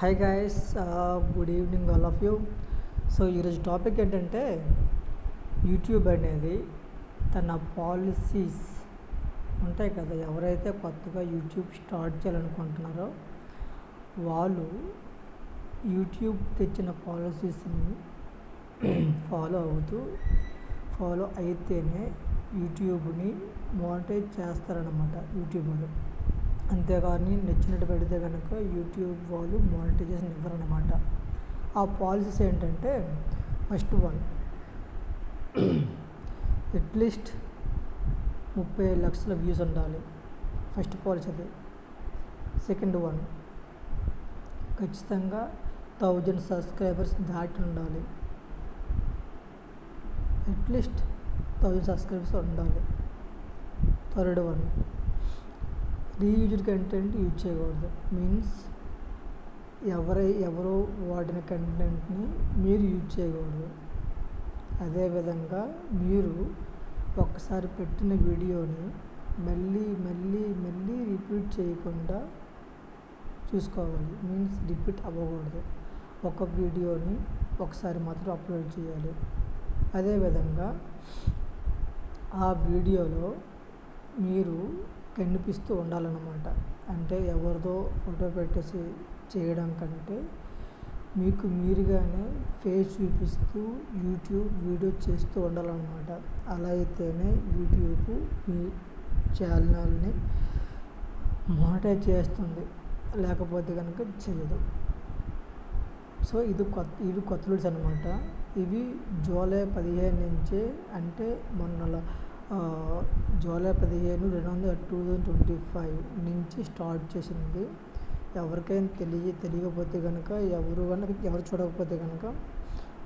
Hi guys, good evening all of you. So ఈరోజు topic ఏంటంటే YouTube అనేది తన పాలసీస్ ఉంటాయి కదా, ఎవరైతే కొత్తగా యూట్యూబ్ స్టార్ట్ చేయాలనుకుంటున్నారో వాళ్ళు యూట్యూబ్ తెచ్చిన పాలసీస్ని ఫాలో అయితేనే యూట్యూబ్ని మానిటైజ్ చేస్తారనమాట యూట్యూబ్ వాళ్ళు. అంతేగాని నచ్చినట్టు పెడితే కనుక యూట్యూబ్ వాళ్ళు మానిటైజేషన్ ఇవ్వరనమాట. ఆ పాలసీస్ ఏంటంటే, ఫస్ట్ వన్, అట్లీస్ట్ 30 లక్షల వ్యూస్ ఉండాలి. ఫస్ట్ పాలసీ అది. సెకండ్ వన్, ఖచ్చితంగా 1000 సబ్స్క్రైబర్స్ దాటి ఉండాలి. అట్లీస్ట్ 1000 సబ్స్క్రైబర్స్ ఉండాలి. Third one, reused content use చేయకూడదు. మీన్స్ ఎవరో వాడిన కంటెంట్ని మీరు యూజ్ చేయకూడదు. అదేవిధంగా మీరు ఒక్కసారి పెట్టిన వీడియోని మళ్ళీ రిపీట్ చేయకుండా చూసుకోవాలి. మీన్స్ రిపీట్ అవ్వకూడదు. ఒక వీడియోని ఒకసారి మాత్రం అప్లోడ్ చేయాలి. అదేవిధంగా ఆ వీడియోలో మీరు కనిపిస్తూ ఉండాలన్నమాట. అంటే ఎవరిదో ఫోటో పెట్టేసి చేయడం కంటే మీకు మీరుగానే ఫేస్ చూపిస్తూ యూట్యూబ్ వీడియో చేస్తూ ఉండాలన్నమాట. అలా అయితేనే యూట్యూబ్ మీ ఛానల్ని మానిటైజ్ చేస్తుంది, లేకపోతే కనుక చేయదు. సో ఇవి కొత్త రూల్స్ అనమాట. ఇవి జూలై 15 నుంచే, అంటే మొన్న జూలై 15, 2025 నుంచి స్టార్ట్ చేసింది. ఎవరికైనా తెలియకపోతే కనుక, ఎవరు చూడకపోతే కనుక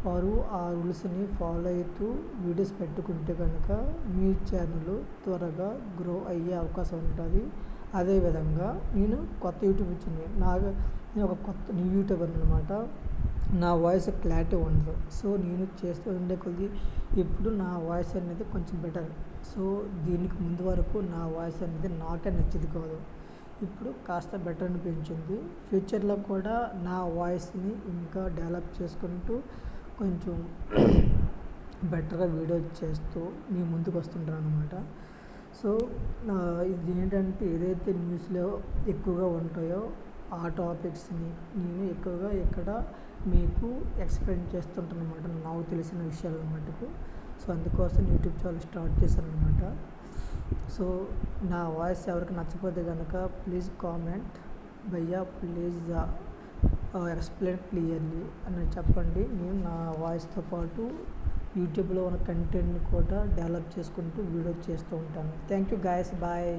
వారు ఆ రూల్స్ని ఫాలో అవుతూ వీడియోస్ పెట్టుకుంటే కనుక మీ ఛానల్ త్వరగా గ్రో అయ్యే అవకాశం ఉంటుంది. అదేవిధంగా నేను కొత్త యూట్యూబ్ వచ్చింది, నేను ఒక కొత్త న్యూ యూట్యూబర్ అనమాట. నా వాయిస్ క్లారిటీ ఉండదు. సో నేను చేస్తూ ఉండే కొద్ది ఇప్పుడు నా వాయిస్ అనేది కొంచెం బెటర్. సో దీనికి ముందు వరకు నా వాయిస్ అనేది నాకే నచ్చేది కాదు. ఇప్పుడు కాస్త బెటర్ అనిపించింది. ఫ్యూచర్లో కూడా నా వాయిస్ని ఇంకా డెవలప్ చేసుకుంటూ కొంచెం బెటర్గా వీడియో చేస్తూ మీ ముందుకు వస్తుంటాను అనమాట. సో ఇది ఏంటంటే, ఏదైతే న్యూస్లో ఎక్కువగా ఉంటాయో ఆ టాపిక్స్ని నేను ఎక్కువగా ఇక్కడ మీకు ఎక్స్ప్లెయిన్ చేస్తుంటాను అనమాట, నాకు తెలిసిన విషయాల మటుకు. సో అందుకోసం యూట్యూబ్ ఛానల్ స్టార్ట్ చేశాను అనమాట. సో నా వాయిస్ ఎవరికి నచ్చకపోతే కనుక ప్లీజ్ కామెంట్, భయ్యా ప్లీజ్ ఎక్స్ప్లెయిన్ క్లియర్లీ అని చెప్పండి. నేను నా వాయిస్తో పాటు యూట్యూబ్లో ఉన్న కంటెంట్ని కూడా డెవలప్ చేసుకుంటూ వీడియో చేస్తూ ఉంటాను. Thank you guys, bye.